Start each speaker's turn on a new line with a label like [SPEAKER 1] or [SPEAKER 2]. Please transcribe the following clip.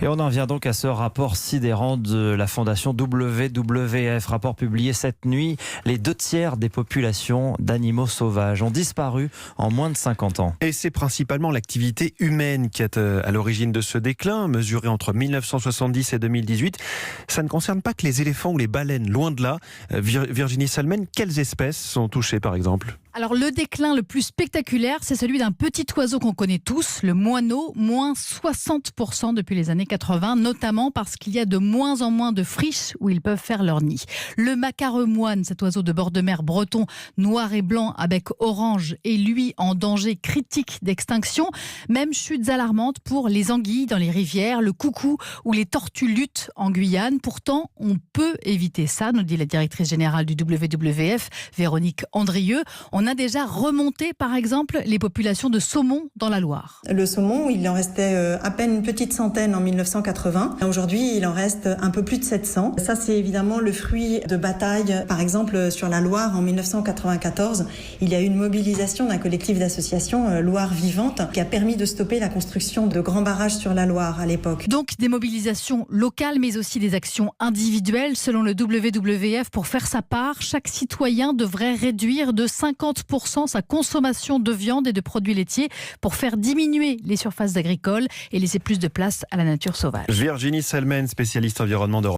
[SPEAKER 1] Et on en vient donc à ce rapport sidérant de la fondation WWF, rapport publié cette nuit. Les 2/3 des populations d'animaux sauvages ont disparu en moins de 50 ans.
[SPEAKER 2] Et c'est principalement l'activité humaine qui est à l'origine de ce déclin, mesuré entre 1970 et 2018. Ça ne concerne pas que les éléphants ou les baleines, loin de là. Virginie Salmen, quelles espèces sont touchées par exemple ?
[SPEAKER 3] Alors le déclin le plus spectaculaire, c'est celui d'un petit oiseau qu'on connaît tous, le moineau, moins 60% depuis les années 80, notamment parce qu'il y a de moins en moins de friches où ils peuvent faire leur nid. Le macaremoine, cet oiseau de bord de mer breton, noir et blanc à bec orange, est lui en danger critique d'extinction. Même chutes alarmantes pour les anguilles dans les rivières, le coucou ou les tortues luttes en Guyane. Pourtant, on peut éviter ça, nous dit la directrice générale du WWF, Véronique Andrieux. On a déjà remonté, par exemple, les populations de saumon dans la Loire.
[SPEAKER 4] Le saumon, il en restait à peine une petite centaine en 1980. Aujourd'hui, il en reste un peu plus de 700. Ça, c'est évidemment le fruit de batailles. Par exemple, sur la Loire, en 1994, il y a eu une mobilisation d'un collectif d'associations, Loire Vivante, qui a permis de stopper la construction de grands barrages sur la Loire à l'époque.
[SPEAKER 3] Donc, des mobilisations locales, mais aussi des actions individuelles. Selon le WWF, pour faire sa part, chaque citoyen devrait réduire de 50% sa consommation de viande et de produits laitiers pour faire diminuer les surfaces agricoles et laisser plus de place à la nature sauvage.
[SPEAKER 2] Virginie Salmen, spécialiste environnement de